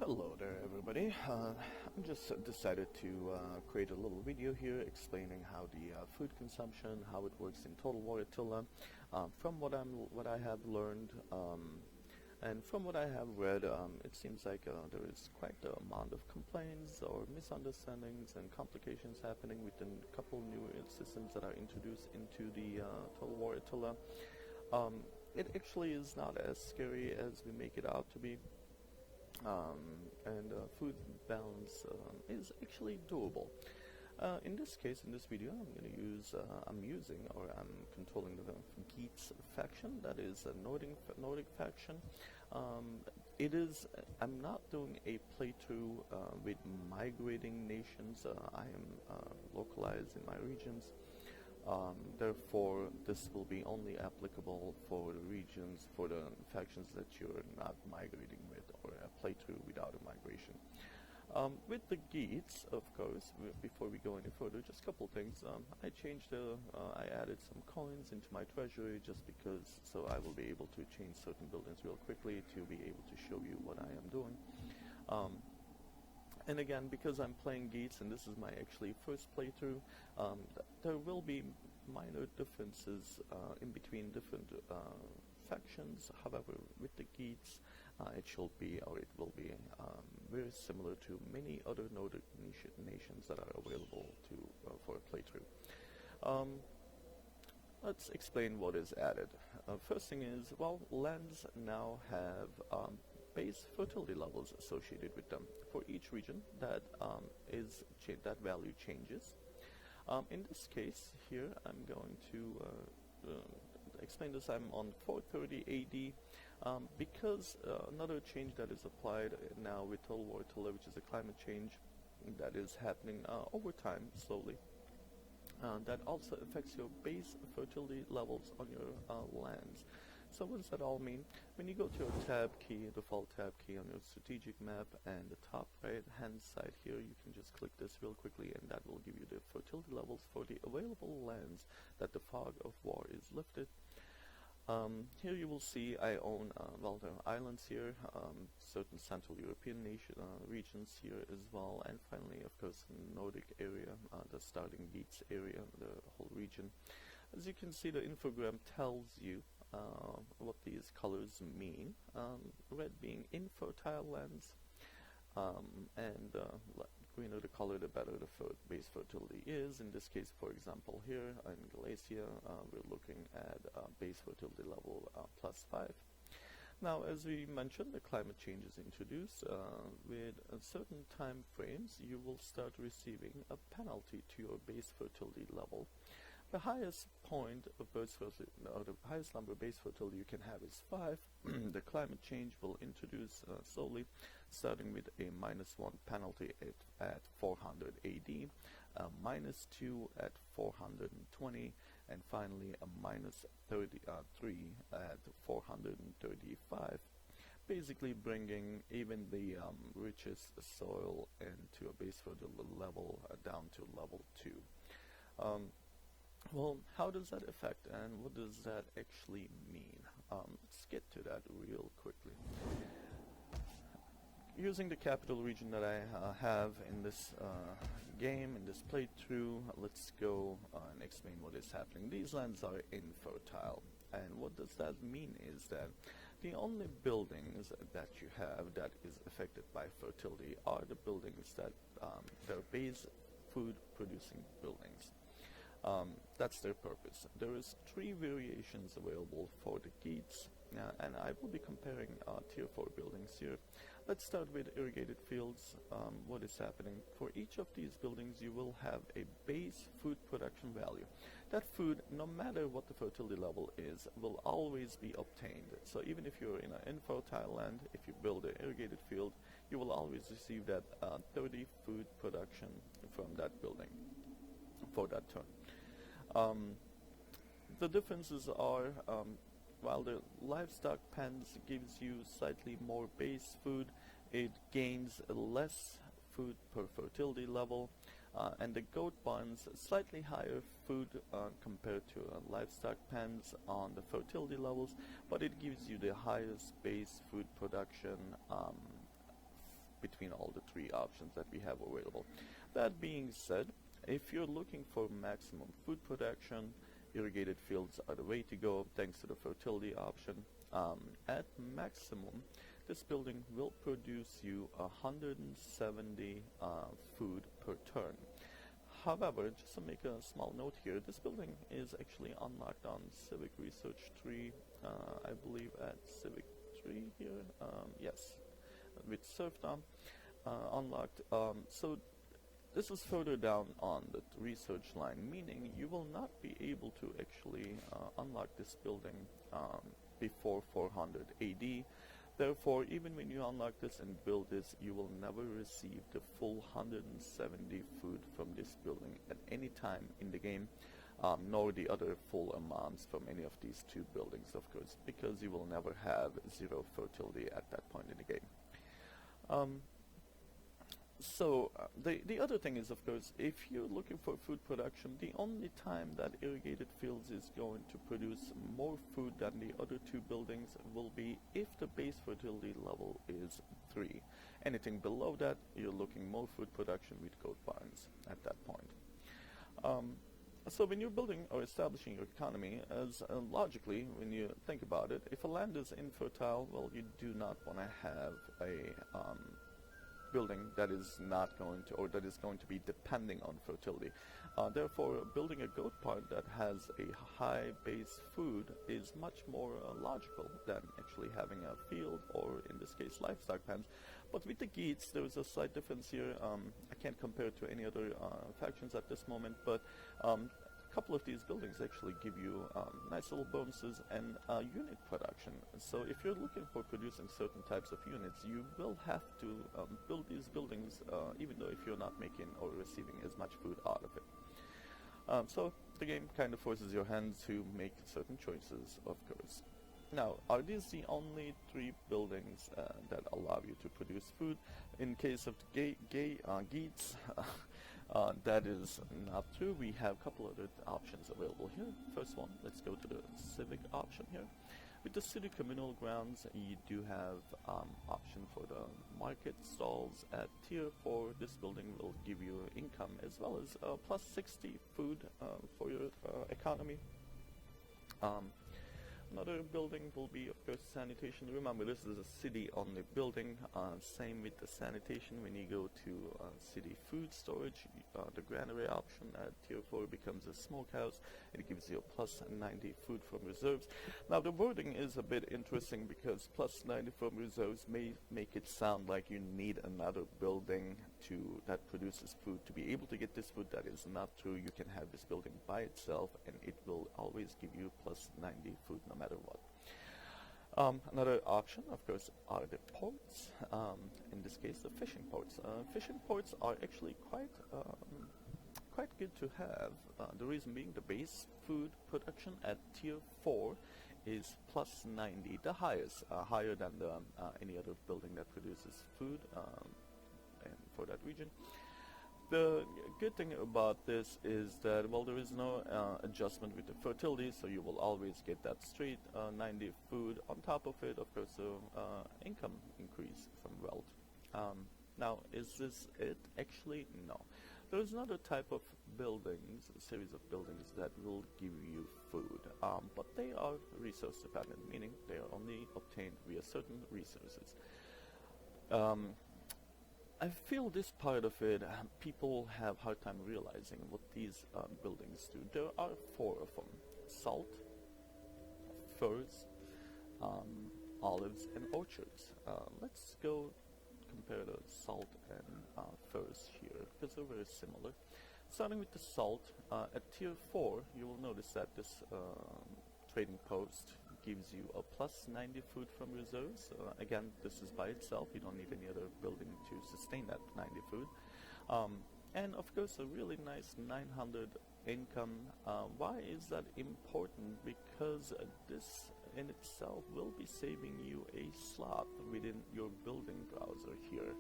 Hello there everybody. I just decided to create a little video here explaining how the food consumption, how it works in Total War Attila, from what I have learned, and from what I have read. It seems like there is quite a amount of complaints or misunderstandings and complications happening within a couple new systems that are introduced into the Total War Attila. It actually is not as scary as we make it out to be. And food balance is actually doable. In this case, in this video, I'm controlling the Geats faction. That is a Nordic faction. I'm not doing a playthrough with migrating nations. I am localized in my regions. Therefore, this will be only applicable for the regions, for the factions that you're not migrating with, or a playthrough without a migration. With the Geats, of course, before we go any further, just a couple things. I added some coins into my treasury just because, so I will be able to change certain buildings real quickly to be able to show you what I am doing. And again, because I'm playing Geats and this is my actually first playthrough, there will be minor differences in between different factions. However, with the Geats, it will be very similar to many other Nordic nations that are available for a playthrough. Let's explain what is added. First thing is, well, lands now have base fertility levels associated with them. For each region, that value changes. In this case here, I'm going to explain this. I'm on 430 AD because another change that is applied now with Total War Attila, which is a climate change that is happening over time slowly. That also affects your base fertility levels on your lands. So what does that all mean? When you go to your default tab key on your strategic map, and the top right hand side here, you can just click this real quickly, and that will give you the fertility levels for the available lands that the fog of war is lifted. Here you will see I own there are islands here, certain Central European regions here as well, and finally, of course, the Nordic area, the starting Geats area, the whole region. As you can see, the infogram tells you what these colors mean. Red being infertile lands, and greener the color, the better the base fertility is. In this case, for example, here in Galicia, we're looking at base fertility level +5. Now, as we mentioned, the climate change is introduced. With certain time frames, you will start receiving a penalty to your base fertility level. The highest point of the highest number of base fertility you can have is 5. The climate change will introduce slowly, starting with a -1 penalty at 400 AD, a -2 at 420, and finally a -3 at 435. Basically bringing even the richest soil into a base fertility level down to level 2. Well, how does that affect, and what does that actually mean? Let's get to that real quickly. Using the capital region that I have in this game, in this playthrough, let's go and explain what is happening. These lands are infertile, and what does that mean is that the only buildings that you have that is affected by fertility are the buildings that they're base food producing buildings. That's their purpose. There is 3 variations available for the Geats, and I will be comparing tier 4 buildings here. Let's start with irrigated fields. What is happening? For each of these buildings, you will have a base food production value. That food, no matter what the fertility level is, will always be obtained. So even if you're in an infertile land, if you build an irrigated field, you will always receive that 30 food production from that building for that turn. The differences are, while the livestock pens gives you slightly more base food, it gains less food per fertility level, and the goat barns slightly higher food compared to livestock pens on the fertility levels, but it gives you the highest base food production between all the three options that we have available. That being said, if you're looking for maximum food production, irrigated fields are the way to go thanks to the fertility option. At maximum, this building will produce you 170 food per turn. However, just to make a small note here, this building is actually unlocked on Civic Research 3, I believe at Civic 3 here, yes, with Serfdom unlocked. So this is further down on the research line, meaning you will not be able to actually unlock this building before 400 AD. Therefore, even when you unlock this and build this, you will never receive the full 170 food from this building at any time in the game, nor the other full amounts from any of these two buildings, of course, because you will never have zero fertility at that point in the game. The other thing is, of course, if you're looking for food production, the only time that irrigated fields is going to produce more food than the other two buildings will be if the base fertility level is 3. Anything below that, you're looking more food production with goat barns at that point. So when you're building or establishing your economy, as logically, when you think about it, if a land is infertile, well, you do not want to have a building that is not going to, or that is going to be depending on fertility. Therefore, building a goat barn that has a high base food is much more logical than actually having a field, or in this case, livestock pens. But with the Geats, there is a slight difference here. I can't compare it to any other factions at this moment, but a couple of these buildings actually give you nice little bonuses and unit production. So if you're looking for producing certain types of units, you will have to build these buildings even though if you're not making or receiving as much food out of it. So the game kind of forces your hand to make certain choices, of course. Now, are these the only 3 buildings that allow you to produce food? In case of Geats, that is not true. We have a couple other options available here. First one, let's go to the civic option here. With the city communal grounds, you do have option for the market stalls at tier 4. This building will give you income as well as plus 60 food for your economy. Another building will be, of course, sanitation. Remember, this is a city-only building. Same with the sanitation. When you go to city food storage, the granary option at tier 4 becomes a smokehouse. It gives you a plus 90 food from reserves. Now, the wording is a bit interesting because plus 90 from reserves may make it sound like you need another building that produces food to be able to get this food. That is not true. You can have this building by itself, and it will always give you plus 90 food no matter what. Another option, of course, are the ports. In this case, the fishing ports. Fishing ports are actually quite good to have. The reason being the base food production at tier 4 is plus 90, the highest, higher than any other building that produces food and for that region. The good thing about this is that, well, there is no adjustment with the fertility, so you will always get that straight 90 food. On top of it, of course, income increase from wealth. Now, is this it? Actually, no. There is another type of buildings, a series of buildings that will give you food, but they are resource dependent, meaning they are only obtained via certain resources. I feel this part of it, people have hard time realizing what these buildings do. There are 4 of them: salt, furs, olives, and orchards. Let's go compare the salt and furs here, because they're very similar. Starting with the salt, at tier 4, you will notice that this trading post gives you a plus 90 food from reserves. Again, this is by itself. You don't need any other building to sustain that 90 food. And of course, a really nice 900 income. Why is that important? Because this in itself will be saving you a slot within your building browser here.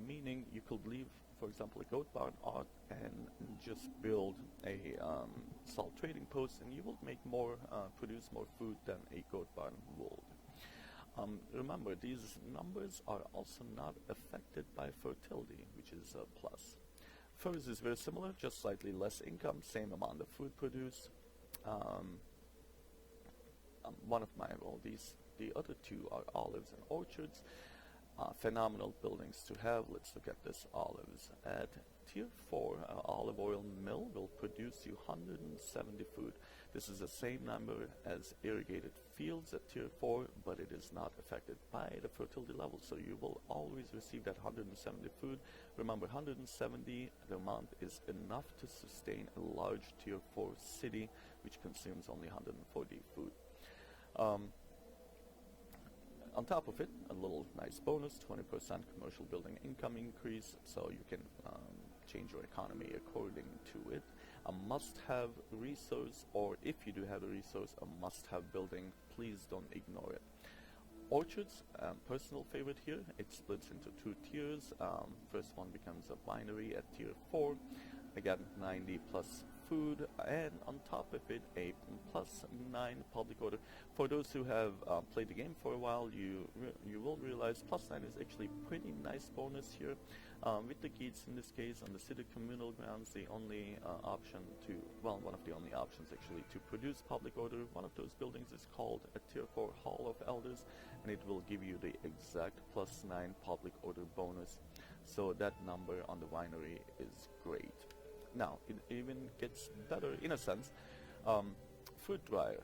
Meaning you could leave, for example, a goat barn out and just build a salt trading post, and you will make more, produce more food than a goat barn would. Remember, these numbers are also not affected by fertility, which is a plus. Furs is very similar, just slightly less income, same amount of food produced. One of my, well, the other two are olives and orchards. Phenomenal buildings to have. Let's look at this olives. At Tier 4, olive oil mill will produce you 170 food. This is the same number as irrigated fields at Tier 4, but it is not affected by the fertility level, so you will always receive that 170 food. Remember, 170 the amount is enough to sustain a large Tier 4 city, which consumes only 140 food. On top of it, a little nice bonus, 20% commercial building income increase, so you can change your economy according to it. A must-have resource, or if you do have a resource, a must-have building, please don't ignore it. Orchards, personal favorite here, it splits into two tiers. First one becomes a winery at Tier 4, again 90 plus food, and on top of it a plus 9 public order. For those who have played the game for a while, you will realize plus 9 is actually pretty nice bonus here. With the Geats in this case on the city communal grounds, the only option to, well, one of the only options actually to produce public order. One of those buildings is called a Tier 4 Hall of Elders, and it will give you the exact plus 9 public order bonus. So that number on the winery is great. Now, it even gets better in a sense. Food dryer,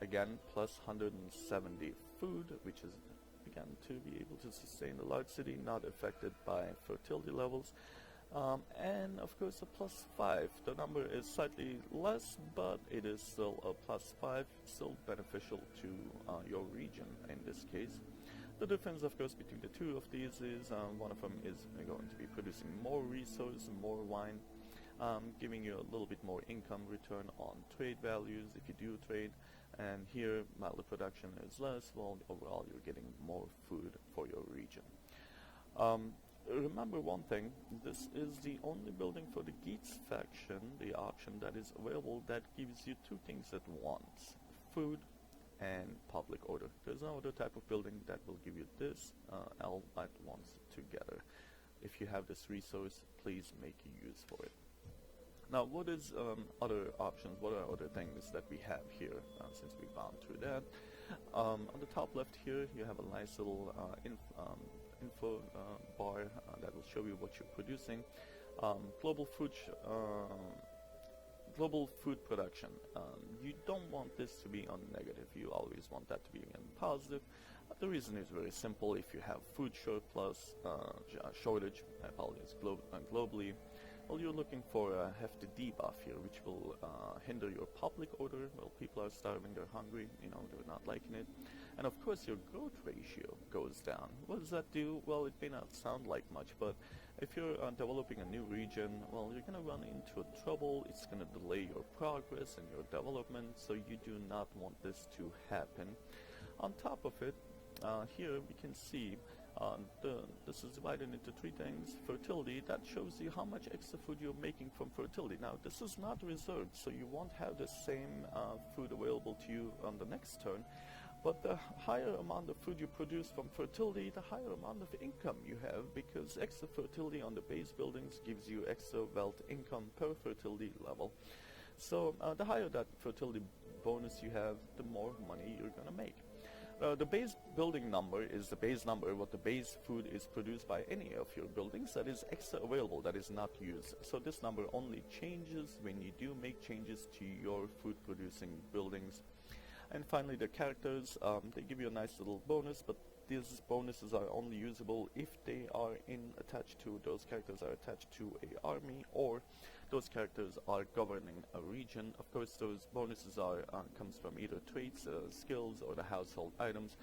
again, plus 170 food, which is, again, to be able to sustain a large city, not affected by fertility levels. And, of course, a plus 5. The number is slightly less, but it is still a plus 5, still beneficial to your region in this case. The difference, of course, between the two of these is one of them is going to be producing more resource, more wine, giving you a little bit more income return on trade values if you do trade, and here milder production is less. Well, overall you're getting more food for your region. Remember one thing, this is the only building for the Geats faction, the option that is available that gives you two things at once, food and public order. There's no other type of building that will give you this all at once together. If you have this resource, please make use for it. Now, what is other options? What are other things that we have here since we've gone through that? On the top left here, you have a nice little info bar that will show you what you're producing. Global food production. You don't want this to be on negative. You always want that to be on positive. The reason is very simple. If you have food surplus, shortage, I apologize, globally, well, you're looking for a hefty debuff here, which will hinder your public order. Well, people are starving, they're hungry, they're not liking it. And of course, your growth ratio goes down. What does that do? Well, it may not sound like much, but if you're developing a new region, well, you're going to run into trouble. It's going to delay your progress and your development, so you do not want this to happen. On top of it, here we can see this is divided into three things. Fertility, that shows you how much extra food you're making from fertility. Now, this is not reserved, so you won't have the same food available to you on the next turn. But the higher amount of food you produce from fertility, the higher amount of income you have, because extra fertility on the base buildings gives you extra wealth income per fertility level. So the higher that fertility bonus you have, the more money you're going to make. The base building number is the base number, what the base food is produced by any of your buildings that is extra available, that is not used. So this number only changes when you do make changes to your food producing buildings. And finally, the characters, they give you a nice little bonus, but these bonuses are only usable if they are those characters are attached to a army, or those characters are governing a region. Of course, those bonuses comes from either traits, skills, or the household items.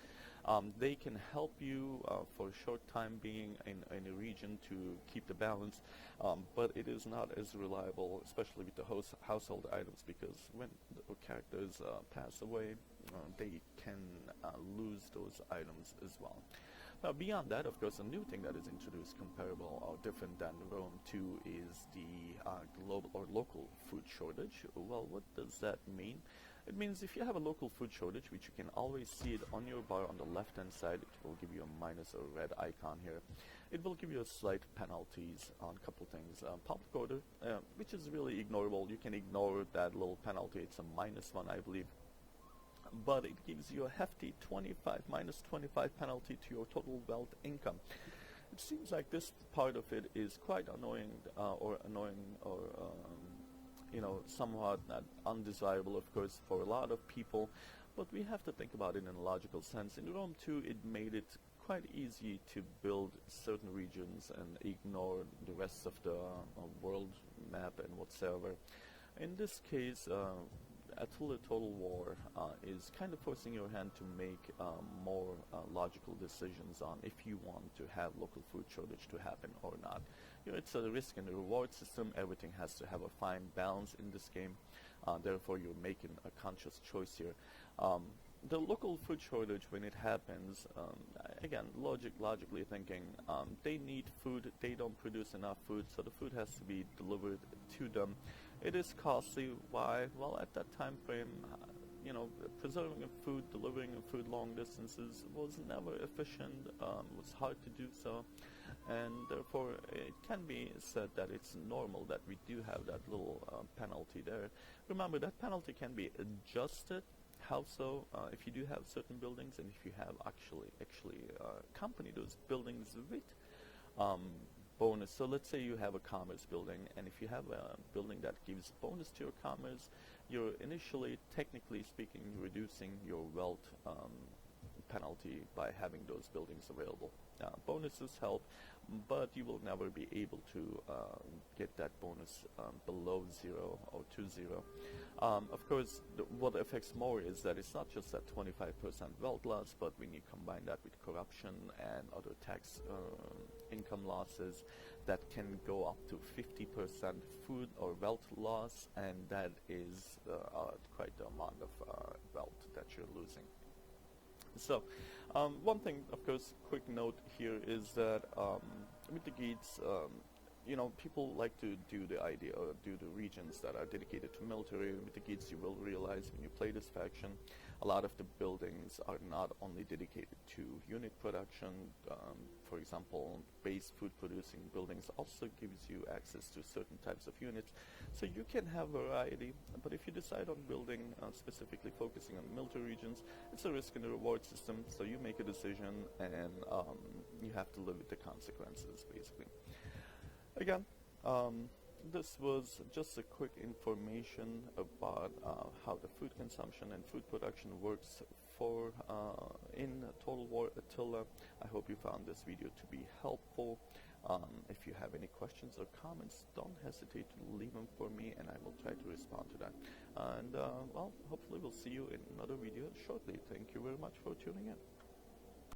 They can help you for a short time being in a region to keep the balance, but it is not as reliable, especially with the household items, because when the characters pass away, they can lose those items as well. Now, beyond that, of course, a new thing that is introduced, comparable or different than Rome 2, is the global or local food shortage. Well, what does that mean? It means if you have a local food shortage, which you can always see it on your bar on the left hand side, it will give you a minus or red icon here. It will give you a slight penalties on a couple things. Public order, which is really ignorable. You can ignore that little penalty. It's a -1, I believe. But it gives you a hefty 25 -25 penalty to your total wealth income. It seems like this part of it is quite annoying, or you know, somewhat undesirable, of course, for a lot of people. But we have to think about it in a logical sense. In Rome too, it made it quite easy to build certain regions and ignore the rest of the world map and whatsoever. In this case, Attila Total War is kind of forcing your hand to make more logical decisions on if you want to have local food shortage to happen or not. You know, it's a risk and a reward system. Everything has to have a fine balance in this game. Therefore, you're making a conscious choice here. The local food shortage, when it happens, again, logically thinking, they need food. They don't produce enough food, so the food has to be delivered to them. It is costly. Why? Well, at that time frame, you know, preserving a food, delivering a food long distances was never efficient. It was hard to do so, and therefore it can be said that it's normal that we do have that little penalty there. Remember, that penalty can be adjusted. How so? If you do have certain buildings, and if you have actually accompany those buildings with bonus. So let's say you have a commerce building, and if you have a building that gives bonus to your commerce, you're initially, technically speaking, reducing your wealth penalty by having those buildings available. Bonuses help, but you will never be able to get that bonus below 0 or to 0. Of course, what affects more is that it's not just that 25% wealth loss, but when you combine that with corruption and other tax income losses, that can go up to 50% food or wealth loss, and that is quite the amount of wealth that you're losing. So, one thing, of course, quick note here is that with the Geats, you know, people like to do the regions that are dedicated to military. With the Geats, you will realize when you play this faction, a lot of the buildings are not only dedicated to unit production. For example, base food producing buildings also gives you access to certain types of units. So you can have variety, but if you decide on building specifically focusing on military regions, it's a risk and a reward system. So you make a decision, and you have to live with the consequences, basically. Again, this was just a quick information about how the food consumption and food production works for in Total War Attila. I hope you found this video to be helpful. If you have any questions or comments, don't hesitate to leave them for me, and I will try to respond to that. And well, hopefully we'll see you in another video shortly. Thank you very much for tuning in.